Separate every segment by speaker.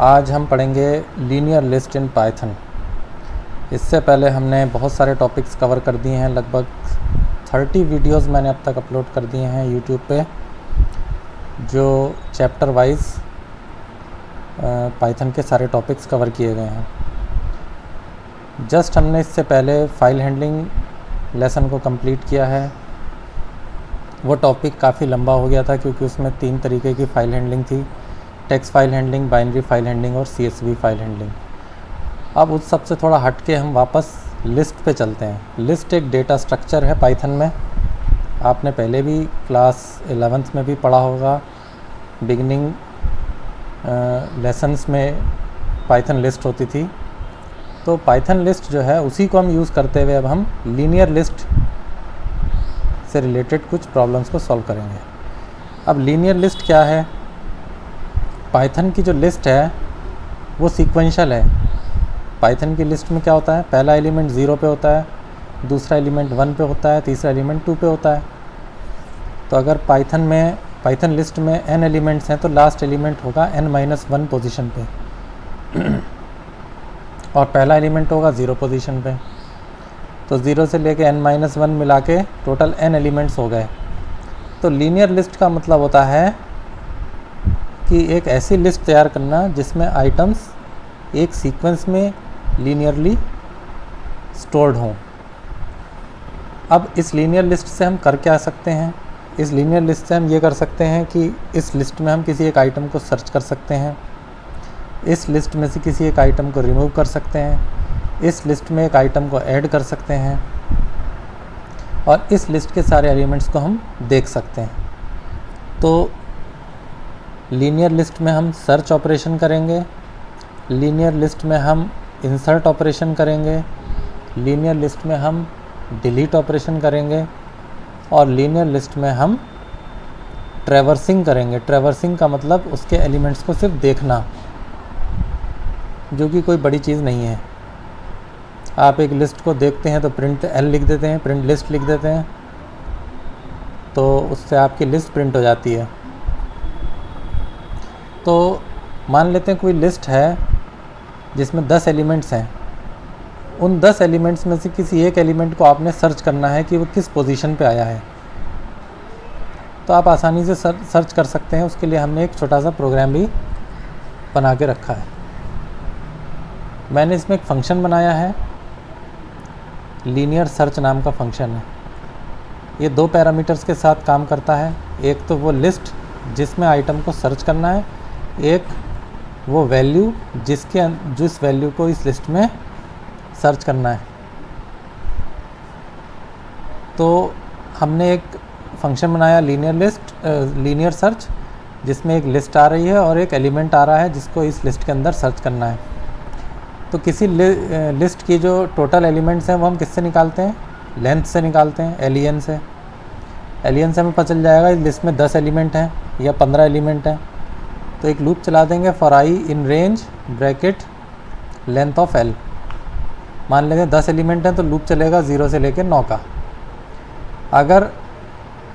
Speaker 1: आज हम पढ़ेंगे लीनियर लिस्ट इन पाइथन। इससे पहले हमने बहुत सारे टॉपिक्स कवर कर दिए हैं, लगभग 30 वीडियोस मैंने अब तक अपलोड कर दिए हैं यूट्यूब पे, जो चैप्टर वाइज पाइथन के सारे टॉपिक्स कवर किए गए हैं। जस्ट हमने इससे पहले फाइल हैंडलिंग लेसन को कंप्लीट किया है। वो टॉपिक काफ़ी लंबा हो गया था क्योंकि उसमें 3 तरीके की फ़ाइल हैंडलिंग थी: text file handling, binary file handling और CSV फाइल हैंडलिंग। अब उस सब से थोड़ा हट के हम वापस लिस्ट पे चलते हैं। लिस्ट एक डेटा स्ट्रक्चर है पाइथन में। आपने पहले भी क्लास 11th में भी पढ़ा होगा, बिगिनिंग लेसन्स में पाइथन लिस्ट होती थी। तो पाइथन लिस्ट जो है उसी को हम यूज़ करते हुए अब हम लीनियर लिस्ट से रिलेटेड कुछ प्रॉब्लम्स को सॉल्व करेंगे। अब लीनियर लिस्ट क्या है? पाइथन की जो लिस्ट है वो सीक्वेंशियल है। पाइथन की लिस्ट में क्या होता है? पहला एलिमेंट 0 पे होता है, दूसरा एलिमेंट 1 पे होता है, तीसरा एलिमेंट 2 पे होता है। तो अगर पाइथन लिस्ट में n एलिमेंट्स हैं तो लास्ट एलिमेंट होगा n-1 पोजीशन पे और पहला एलिमेंट होगा 0 पोजीशन पे। तो 0 से लेके n-1 मिला के टोटल n एलिमेंट्स हो गए। तो लीनियर लिस्ट का मतलब होता है कि एक ऐसी लिस्ट तैयार करना जिसमें आइटम्स एक सीक्वेंस में लीनियरली स्टोर्ड हों। अब इस लीनियर लिस्ट से हम कर क्या सकते हैं? इस लीनियर लिस्ट से हम ये कर सकते हैं कि इस लिस्ट में हम किसी एक आइटम को सर्च कर सकते हैं, इस लिस्ट में से किसी एक आइटम को रिमूव कर सकते हैं, इस लिस्ट में एक आइटम को ऐड कर सकते हैं और इस लिस्ट के सारे एलिमेंट्स को हम देख सकते हैं। तो लीनियर लिस्ट में हम सर्च ऑपरेशन करेंगे, लीनियर लिस्ट में हम इंसर्ट ऑपरेशन करेंगे, लीनियर लिस्ट में हम डिलीट ऑपरेशन करेंगे और लीनियर लिस्ट में हम ट्रैवर्सिंग करेंगे। ट्रैवर्सिंग का मतलब उसके एलिमेंट्स को सिर्फ देखना, जो कि कोई बड़ी चीज़ नहीं है। आप एक लिस्ट को देखते हैं तो प्रिंट L लिख देते हैं, प्रिंट लिस्ट लिख देते हैं, तो उससे आपकी लिस्ट प्रिंट हो जाती है। तो मान लेते हैं कोई लिस्ट है जिसमें 10 एलिमेंट्स हैं। उन 10 एलिमेंट्स में से किसी एक एलिमेंट को आपने सर्च करना है कि वो किस पोजीशन पे आया है। तो आप आसानी से सर्च कर सकते हैं। उसके लिए हमने एक छोटा सा प्रोग्राम भी बना के रखा है। मैंने इसमें एक फंक्शन बनाया है, लीनियर सर्च नाम का फंक्शन है। ये 2 पैरामीटर्स के साथ काम करता है। एक तो वो लिस्ट जिसमें आइटम को सर्च करना है, एक वो वैल्यू जिस वैल्यू को इस लिस्ट में सर्च करना है। तो हमने एक फंक्शन बनाया लीनियर सर्च, जिसमें एक लिस्ट आ रही है और एक एलिमेंट आ रहा है जिसको इस लिस्ट के अंदर सर्च करना है। तो किसी लिस्ट की जो टोटल एलिमेंट्स हैं वो हम किससे निकालते हैं? लेंथ से निकालते हैं, एलियन से। एलियन से हमें पता चल जाएगा इस लिस्ट में 10 एलिमेंट हैं या 15 एलिमेंट हैं। तो एक लूप चला देंगे, for i in range bracket length of l। मान लेंगे 10 एलिमेंट हैं तो लूप चलेगा 0 से लेकर 9 का। अगर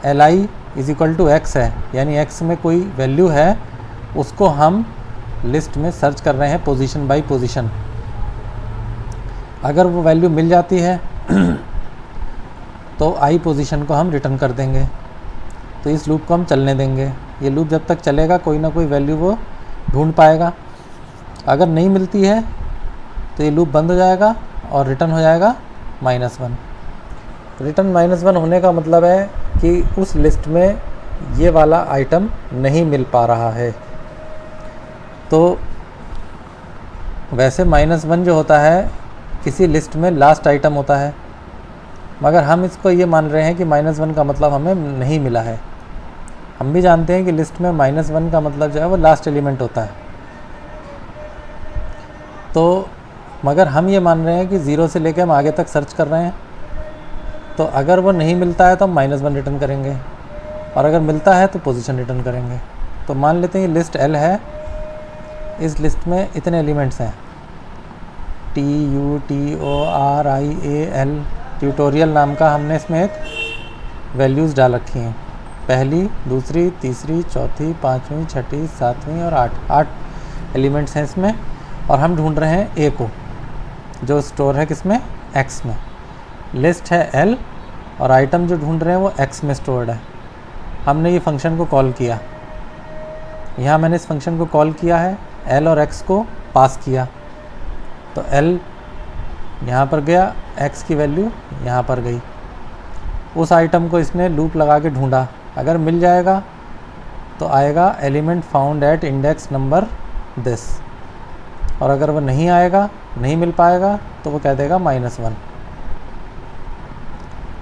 Speaker 1: li = x है, यानी x में कोई वैल्यू है, उसको हम लिस्ट में सर्च कर रहे हैं पोजीशन बाय पोजीशन। अगर वो वैल्यू मिल जाती है तो i पोजीशन को हम रिटर्न कर देंगे। तो इस लूप को हम चलने देंगे। ये लूप जब तक चलेगा कोई ना कोई वैल्यू वो ढूंढ पाएगा। अगर नहीं मिलती है तो ये लूप बंद हो जाएगा और रिटर्न हो जाएगा -1। रिटर्न -1 होने का मतलब है कि उस लिस्ट में ये वाला आइटम नहीं मिल पा रहा है। तो वैसे -1 जो होता है किसी लिस्ट में लास्ट आइटम होता है, मगर हम इसको ये मान रहे हैं कि -1 का मतलब हमें नहीं मिला है। हम भी जानते हैं कि लिस्ट में -1 का मतलब जो है वो लास्ट एलिमेंट होता है। तो मगर हम ये मान रहे हैं कि 0 से लेकर हम आगे तक सर्च कर रहे हैं। तो अगर वो नहीं मिलता है तो हम -1 रिटर्न करेंगे और अगर मिलता है तो पोजीशन रिटर्न करेंगे। तो मान लेते हैं ये लिस्ट L है, इस लिस्ट में इतने एलिमेंट्स हैं, TUTORIAL ट्यूटोरियल नाम का हमने इसमें एक वैल्यूज़ डाल रखी हैं। पहली, दूसरी, तीसरी, चौथी, पाँचवीं, छठी, सातवीं और 8 एलिमेंट्स हैं इसमें, और हम ढूंढ रहे हैं ए को, जो स्टोर है किसमें, एक्स में। लिस्ट है एल और आइटम जो ढूंढ रहे हैं वो एक्स में स्टोर्ड है। हमने ये फंक्शन को कॉल किया, यहाँ मैंने इस फंक्शन को कॉल किया है, एल और एक्स को पास किया, तो एल यहाँ पर गया, एक्स की वैल्यू यहाँ पर गई। उस आइटम को इसने लूप लगा के ढूंढा, अगर मिल जाएगा तो आएगा element found at index number this, और अगर वो नहीं आएगा, नहीं मिल पाएगा, तो वो कह देगा -1।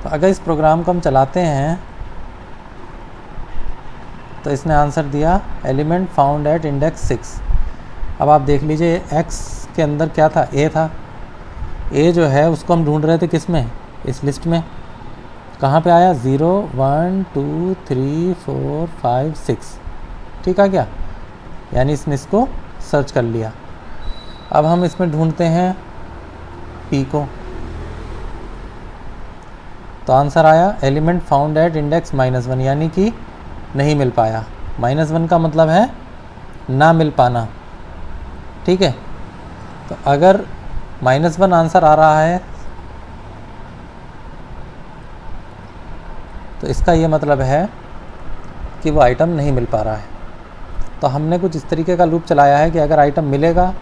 Speaker 1: तो अगर इस प्रोग्राम को हम चलाते हैं तो इसने आंसर दिया एलिमेंट फाउंड एट इंडेक्स 6। अब आप देख लीजिए एक्स के अंदर क्या था, ए था। ए जो है उसको हम ढूंढ रहे थे किस में, इस लिस्ट में। कहाँ पे आया, 0 1 2 3 4 5 6, ठीक है क्या, यानी इसने इसको सर्च कर लिया। अब हम इसमें ढूंढते हैं पी को, तो आंसर आया एलिमेंट फाउंड एट इंडेक्स -1, यानी कि नहीं मिल पाया। -1 का मतलब है ना मिल पाना, ठीक है। तो अगर -1 आंसर आ रहा है तो इसका ये मतलब है कि वो आइटम नहीं मिल पा रहा है। तो हमने कुछ इस तरीके का लूप चलाया है कि अगर आइटम मिलेगा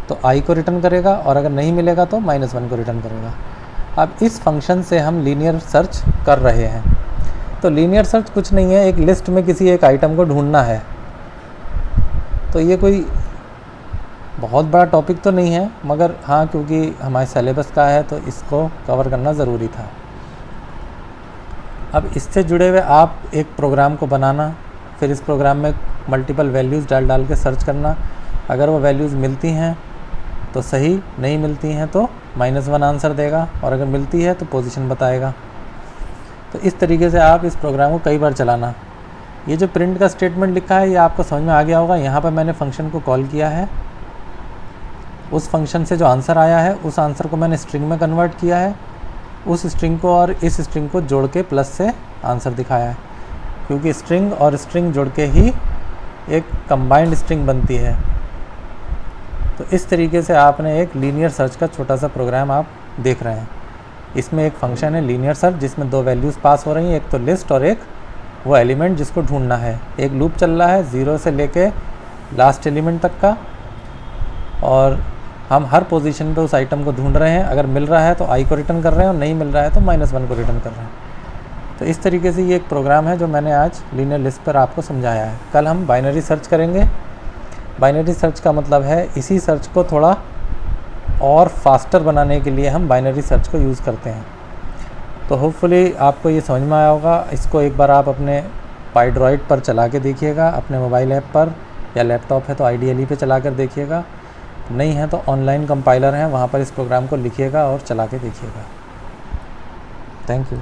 Speaker 1: तो i को रिटर्न करेगा, और अगर नहीं मिलेगा तो -1 को रिटर्न करेगा। अब इस फंक्शन से हम लीनियर सर्च कर रहे हैं। तो लीनियर सर्च कुछ नहीं है, एक लिस्ट में किसी एक आइटम को ढूंढना है। तो ये कोई बहुत बड़ा टॉपिक तो नहीं है, मगर हाँ, क्योंकि हमारे सिलेबस का है तो इसको कवर करना ज़रूरी था। अब इससे जुड़े हुए आप एक प्रोग्राम को बनाना, फिर इस प्रोग्राम में मल्टीपल वैल्यूज़ डाल के सर्च करना। अगर वो वैल्यूज़ मिलती हैं तो सही, नहीं मिलती हैं तो -1 आंसर देगा, और अगर मिलती है तो पोजीशन बताएगा। तो इस तरीके से आप इस प्रोग्राम को कई बार चलाना। ये जो प्रिंट का स्टेटमेंट लिखा है ये आपको समझ में आ गया होगा। यहाँ पर मैंने फंक्शन को कॉल किया है, उस फंक्शन से जो आंसर आया है उस आंसर को मैंने स्ट्रिंग में कन्वर्ट किया है, उस स्ट्रिंग को और इस स्ट्रिंग को जोड़ के प्लस से आंसर दिखाया है, क्योंकि स्ट्रिंग और स्ट्रिंग जोड़ के ही एक कंबाइंड स्ट्रिंग बनती है। तो इस तरीके से आपने एक लीनियर सर्च का छोटा सा प्रोग्राम आप देख रहे हैं। इसमें एक फंक्शन है लीनियर सर्च जिसमें 2 वैल्यूज़ पास हो रही हैं, एक तो लिस्ट और एक वो एलिमेंट जिसको ढूंढना है। एक लूप चल रहा है 0 से लेके लास्ट एलिमेंट तक का, और हम हर पोजीशन पे उस आइटम को ढूंढ रहे हैं। अगर मिल रहा है तो i को रिटर्न कर रहे हैं, और नहीं मिल रहा है तो -1 को रिटर्न कर रहे हैं। तो इस तरीके से ये एक प्रोग्राम है जो मैंने आज लीनियर लिस्ट पर आपको समझाया है। कल हम बाइनरी सर्च करेंगे। बाइनरी सर्च का मतलब है इसी सर्च को थोड़ा और फास्टर बनाने के लिए हम बाइनरी सर्च को यूज़ करते हैं। तो होपफुली आपको ये समझ में आया होगा। इसको एक बार आप अपने पाइड्रॉइड पर चला के देखिएगा, अपने मोबाइल ऐप पर, या लैपटॉप है तो IDLE पे चला कर देखिएगा, नहीं है तो ऑनलाइन कंपाइलर हैं वहाँ पर इस प्रोग्राम को लिखिएगा और चला के देखिएगा। Thank you.